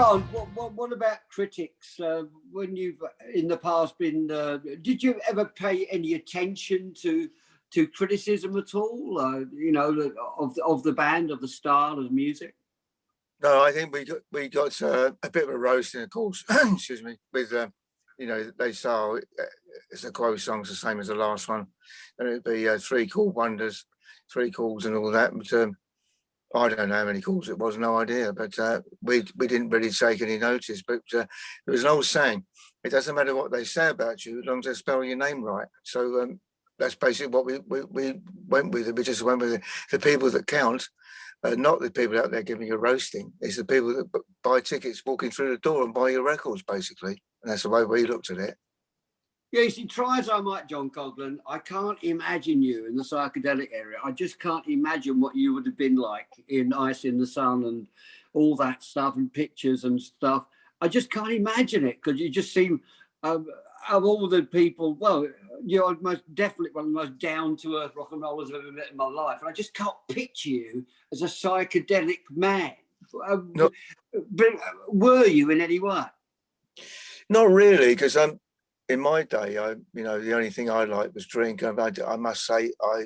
go on. What about critics? When you've in the past been, did you ever pay any attention to criticism at all? You know, of the band, of the style of music. No, I think we got a bit of a roasting, of course. Excuse me. With you know, they say it's a quote song's the same as the last one, and it'd be three chord wonders, three chords and all that. But I don't know how many calls it was, no idea. But we didn't really take any notice. But there was an old saying: it doesn't matter what they say about you, as long as they spell your name right. So that's basically what we went with. We just went with it. The people that count, not the people out there giving you roasting. It's the people that buy tickets, walking through the door and buy your records, basically. And that's the way we looked at it. Yeah, you see, try as I might, John Coghlan, I can't imagine you in the psychedelic area. I just can't imagine what you would have been like in Ice in the Sun and all that stuff and pictures and stuff. I just can't imagine it because you just seem, of all the people, well, you're most definitely one of the most down-to-earth rock and rollers I've ever met in my life. And I just can't picture you as a psychedelic man. No. But were you in any way? Not really, because in my day, you know, the only thing I liked was drink. I must say, I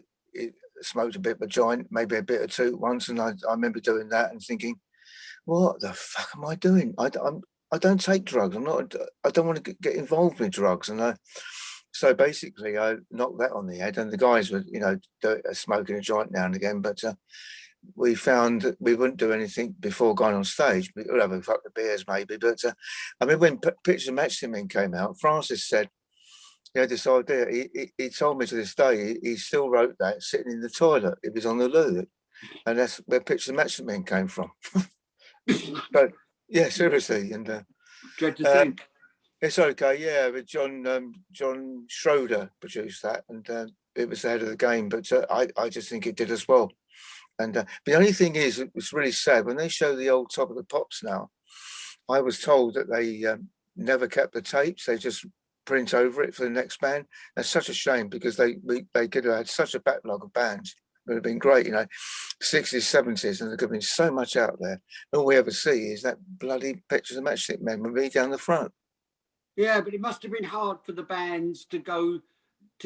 smoked a bit of a joint, maybe a bit or two once, and I remember doing that and thinking, what the fuck am I doing? I don't take drugs. I don't want to get involved with drugs. And so basically, I knocked that on the head. And the guys were, you know, smoking a joint now and again, but we found that we wouldn't do anything before going on stage. We would have a couple of beers maybe, but I mean, when Pictures of Matchstick Men came out, Francis said he had this idea. He told me to this day he still wrote that sitting in the toilet. It was on the loo, and that's where Pictures of Matchstick Men came from. But yeah, seriously, and Dread to think. It's okay, yeah. But John Schroeder produced that, and it was ahead of the game. But I just think it did as well. And the only thing is, it's really sad when they show the old Top of the Pops now. I was told that they never kept the tapes; they just print over it for the next band. That's such a shame because they could have had such a backlog of bands. It would have been great, you know, 60s, 70s, and there could have been so much out there. All we ever see is that bloody Pictures of Matchstick Men with me down the front. Yeah, but it must have been hard for the bands to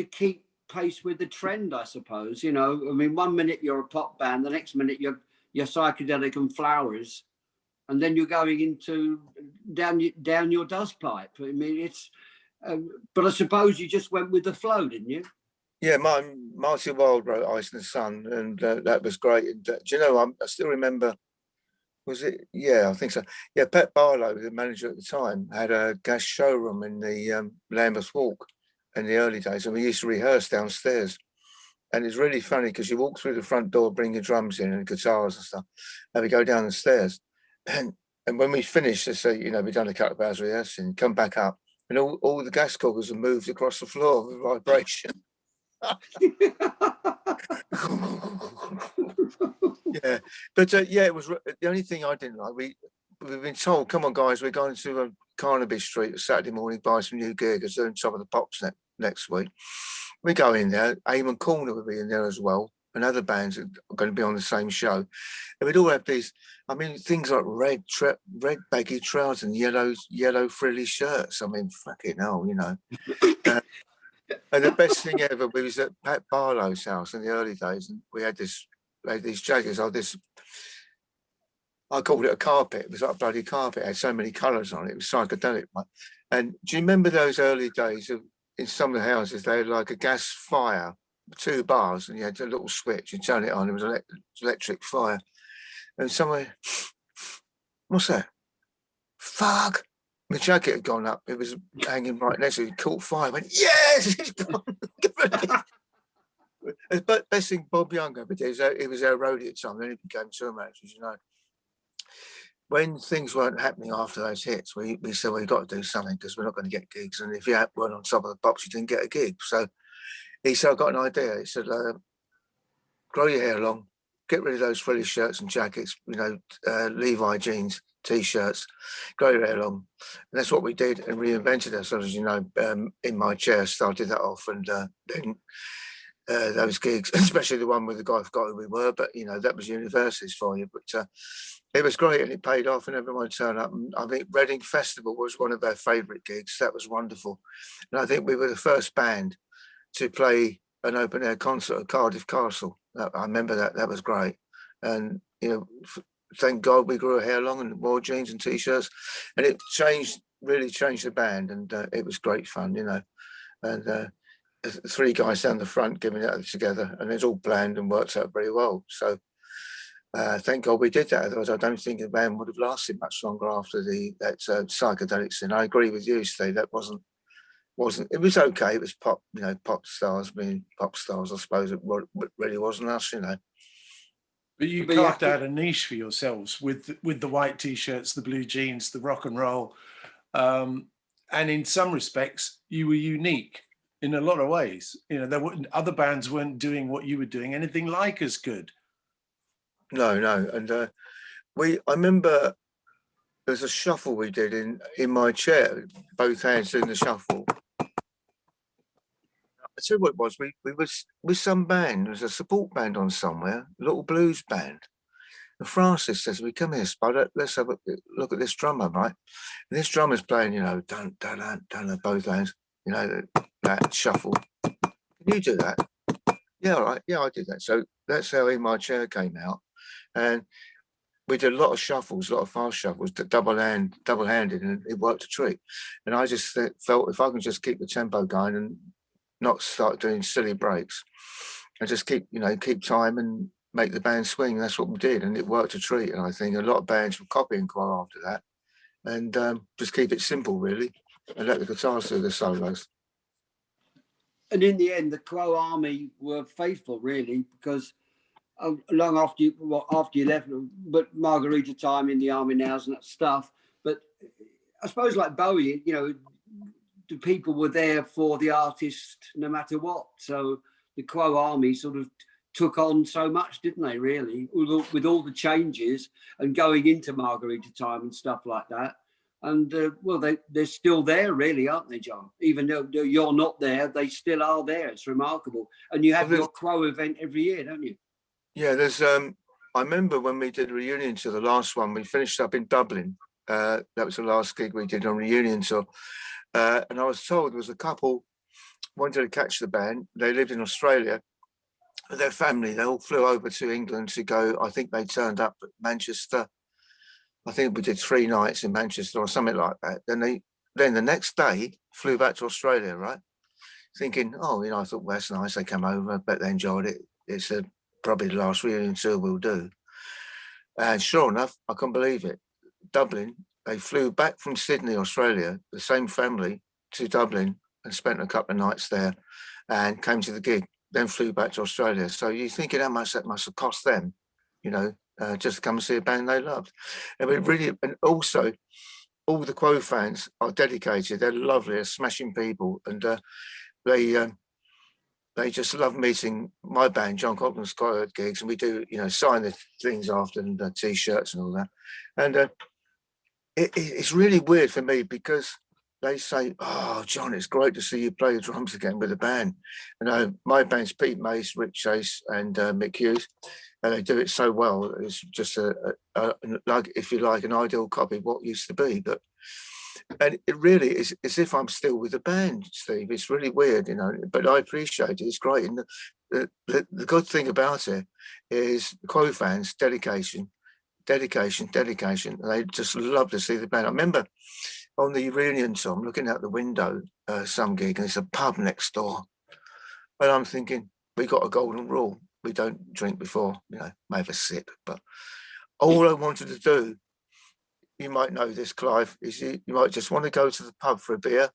keep pace with the trend, I suppose. You know, I mean, one minute you're a pop band, the next minute you're psychedelic and flowers, and then you're going into down your dust pipe. I mean, it's but I suppose you just went with the flow, didn't you? Yeah, Marty Wilde wrote Ice in the Sun, and that was great. And do you know, I still remember, was it? Yeah, I think so. Yeah, Pet Barlow, the manager at the time, had a gas showroom in the Lambeth Walk in the early days, and we used to rehearse downstairs. And it's really funny because you walk through the front door, bring your drums in and guitars and stuff, and we go down the stairs. And when we finish, they say, you know, we've done a couple of hours rehearsing, come back up, and all the gas coggers are moved across the floor with vibration. Yeah, but yeah, it was the only thing I didn't like. We've been told, come on guys, we're going to Carnaby Street Saturday morning, buy some new gear because they're on Top of the Pops next week. We go in there. Eamon Corner will be in there as well, and other bands are going to be on the same show. And we'd all have these, I mean, things like red baggy trousers and yellow frilly shirts. I mean, fucking hell, you know. And the best thing ever, we was at Pat Barlow's house in the early days, and we had these jackets. I called it a carpet. It was like a bloody carpet. It had so many colours on it. It was psychedelic. And do you remember those early days of, in some of the houses, they had like a gas fire, 2 bars, and you had a little switch. You turn it on. It was electric fire. And somewhere, what's that? Fuck. My jacket had gone up. It was hanging right next to it. It caught fire. I went, yes, it's gone. But best thing Bob Young ever did, he was our roadie at the time. Then he became tour manager, you know. When things weren't happening after those hits, we said, well, you've got to do something because we're not going to get gigs. And if you weren't on Top of the Pops, you didn't get a gig. So he said, I've got an idea. He said, grow your hair long, get rid of those frilly shirts and jackets, you know, Levi jeans, T-shirts, grow your hair long. And that's what we did and reinvented ourselves, you know, in my chair, started that off. And then those gigs, especially the one with the guy, I forgot who we were, but, you know, that was universities for you. But it was great, and it paid off, and everyone turned up. And I think Reading Festival was one of their favourite gigs. That was wonderful, and I think we were the first band to play an open air concert at Cardiff Castle. I remember that. That was great, and you know, thank God we grew our hair long and wore jeans and t-shirts, and it really changed the band, and it was great fun, you know. And 3 guys down the front giving it together, and it's all planned and worked out very well. So thank God we did that. Otherwise, I don't think the band would have lasted much longer after that psychedelics thing. I agree with you, Steve. That wasn't. It was okay. It was pop, you know, pop stars being pop stars. I suppose it really wasn't us, you know. But you carved out a niche for yourselves with the white t-shirts, the blue jeans, the rock and roll, and in some respects, you were unique in a lot of ways. You know, other bands weren't doing what you were doing anything like as good. No, and I remember there's a shuffle we did in my chair, both hands doing the shuffle. I tell you what it was, we was with some band, there was a support band on somewhere, a little blues band. And Francis says, "We come here, Spud, let's have a look at this drummer, right?" And this drummer's playing, you know, don't both hands, you know, that shuffle. Can you do that? Yeah, all right, yeah, I did that. So that's how In My Chair came out. And we did a lot of shuffles, a lot of fast shuffles, double-handed, and it worked a treat. And I just felt if I can just keep the tempo going and not start doing silly breaks, and just keep time and make the band swing. That's what we did, and it worked a treat. And I think a lot of bands were copying quite after that, and just keep it simple, really, and let the guitars do the solos. And in the end, the Crow Army were faithful, really, because long after you left, but Margarita time in the army now and that stuff. But I suppose like Bowie, you know, the people were there for the artist no matter what. So the Crow Army sort of took on so much, didn't they, really, with all the changes and going into Margarita time and stuff like that. And well, they're still there, really, aren't they, John? Even though you're not there, they still are there. It's remarkable. And you have your Crow event every year, don't you? Yeah, there's I remember when we did a reunion tour, the last one, we finished up in Dublin. That was the last gig we did on reunion tour. And I was told there was a couple wanted to catch the band. They lived in Australia. Their family, they all flew over to England to go. I think they turned up at Manchester. I think we did 3 nights in Manchester or something like that. Then the next day flew back to Australia, right? Thinking, oh, you know, I thought, well, that's nice. They come over, I bet they enjoyed it. It's probably the last reunion tour we'll do. And sure enough, I couldn't believe it. Dublin, they flew back from Sydney, Australia, the same family, to Dublin and spent a couple of nights there and came to the gig, then flew back to Australia. So you're thinking how much that must have cost them, you know, just to come and see a band they loved. And also all the Quo fans are dedicated. They're lovely, they're smashing people, and they just love meeting my band, John Coghlan's Choir gigs, and we do, you know, sign the things after and t-shirts and all that. And it's really weird for me because they say, "Oh, John, it's great to see you play the drums again with the band." And my band's Pete Mace, Rick Chase, and Mick Hughes, and they do it so well. It's just like, if you like, an ideal copy of what used to be. And it really is as if I'm still with the band, Steve. It's really weird, you know, but I appreciate it. It's great. And the good thing about it is the Quo fans, dedication. And they just love to see the band. I remember on the reunion tour, I'm looking out the window, some gig, and there's a pub next door. And I'm thinking, we got a golden rule. We don't drink before, you know, may have a sip. But all I wanted to do, you might know this, Clive, is you might just want to go to the pub for a beer,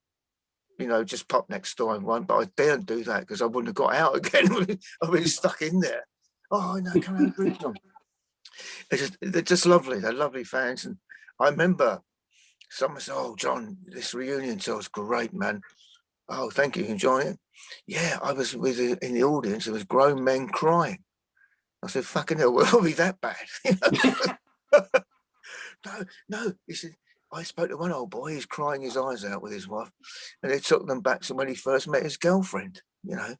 you know, just pop next door and one. But I daren't do that because I wouldn't have got out again. I've been stuck in there. Oh, no, come out and drink them. They're just lovely. They're lovely fans. And I remember someone said, "Oh, John, this reunion tour is great, man." "Oh, thank you. Enjoying it?" "Yeah, I was in the audience. There was grown men crying." I said, "Fucking hell, will it be that bad?" No. He said, "I spoke to one old boy. He's crying his eyes out with his wife, and it took them back to when he first met his girlfriend." you know,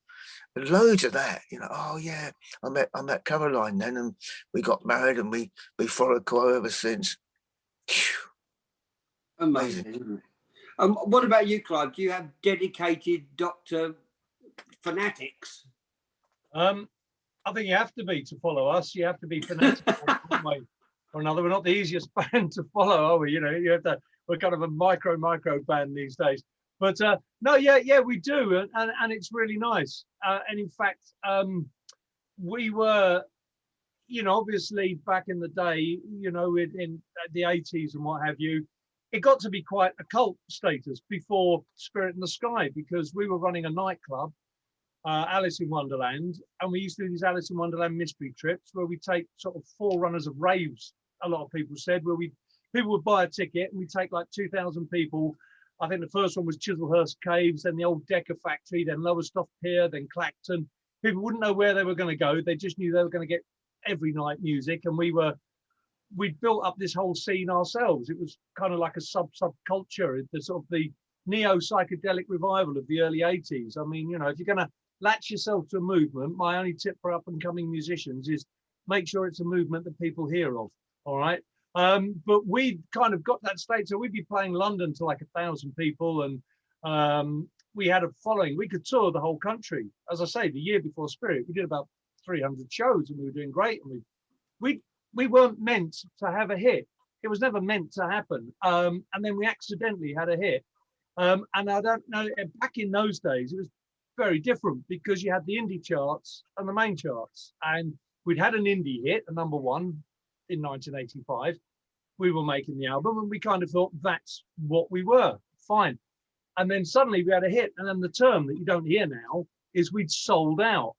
loads of that, you know. Oh yeah, I met Caroline then, and we got married, and we followed quite ever since. Amazing, isn't it? What about you, Clive? Do you have dedicated Dr. fanatics? I think you have to be to follow us. You have to be fanatical one way or another. We're not the easiest band to follow, are we? You know, you have to. We're kind of a micro band these days. But no, yeah, we do, and it's really nice. And in fact, we were, you know, obviously back in the day, you know, in the 80s and what have you, it got to be quite a cult status before Spirit in the Sky, because we were running a nightclub, Alice in Wonderland, and we used to do these Alice in Wonderland mystery trips where we take sort of forerunners of raves, a lot of people said, where people would buy a ticket and we take like 2,000 people. I think the first one was Chislehurst Caves, then the old Decker Factory, then Lowestoft Pier, then Clacton. People wouldn't know where they were going to go. They just knew they were going to get every night music, and we'd built up this whole scene ourselves. It was kind of like a subculture, the sort of the neo-psychedelic revival of the early 80s. I mean, you know, if you're going to latch yourself to a movement, my only tip for up-and-coming musicians is make sure it's a movement that people hear of, all right? But we kind of got that state, so we'd be playing London to like 1,000 people, and we had a following. We could tour the whole country. As I say, the year before Spirit, we did about 300 shows, and we were doing great. And we weren't meant to have a hit. It was never meant to happen. And then we accidentally had a hit. And I don't know, back in those days, it was very different because you had the indie charts and the main charts. And we'd had an indie hit, a #1 in 1985. We were making the album, and we kind of thought that's what we were, fine. And then suddenly we had a hit. And then the term that you don't hear now is we'd sold out.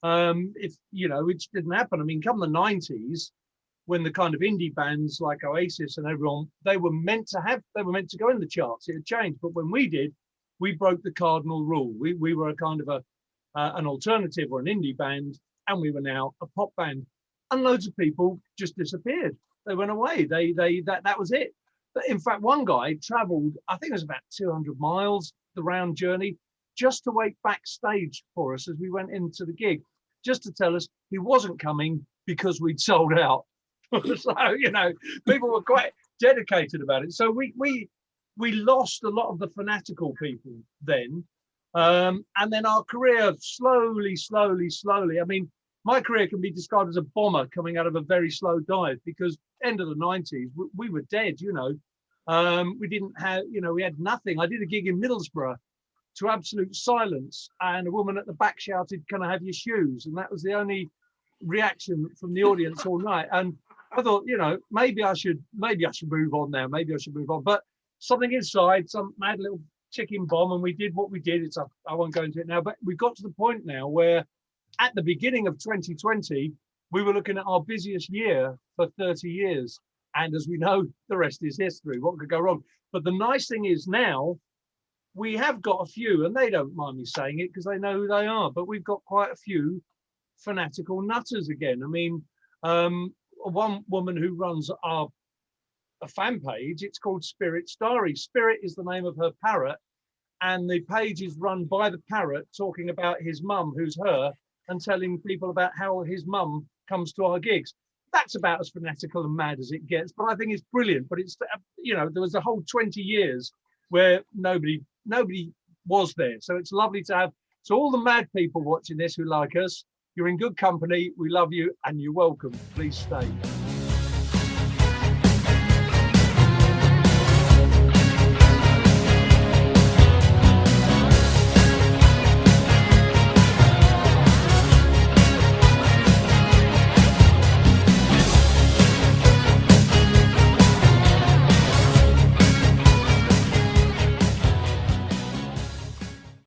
If you know, it didn't happen. I mean, come the 90s, when the kind of indie bands like Oasis and everyone, they were meant to go in the charts. It had changed, but when we did, we broke the cardinal rule. We were a kind of an alternative or an indie band, and we were now a pop band. And loads of people just disappeared. They went away. That was it. But in fact, one guy travelled, I think it was about 200 miles, the round journey, just to wait backstage for us as we went into the gig, just to tell us he wasn't coming because we'd sold out. So, you know, people were quite dedicated about it. So we lost a lot of the fanatical people then. And then our career slowly. I mean, my career can be described as a bomber coming out of a very slow dive, because end of the 90s, we were dead, you know. We didn't have, you know, we had nothing. I did a gig in Middlesbrough to absolute silence, and a woman at the back shouted, "Can I have your shoes?" And that was the only reaction from the audience all night. And I thought, you know, maybe I should move on now. Maybe I should move on. But something inside, some mad little chicken bomb, and we did what we did. I won't go into it now, but we got to the point now where at the beginning of 2020, we were looking at our busiest year for 30 years. And as we know, the rest is history. What could go wrong? But the nice thing is now we have got a few, and they don't mind me saying it because they know who they are, but we've got quite a few fanatical nutters again. I mean, one woman who runs a fan page, it's called Spirit's Diary. Spirit is the name of her parrot, and the page is run by the parrot talking about his mum, who's her, and telling people about how his mum comes to our gigs. That's about as fanatical and mad as it gets, but I think it's brilliant. But it's, you know, there was a whole 20 years where nobody was there. So it's lovely to have, so all the mad people watching this who like us, you're in good company, we love you, and you're welcome. Please stay.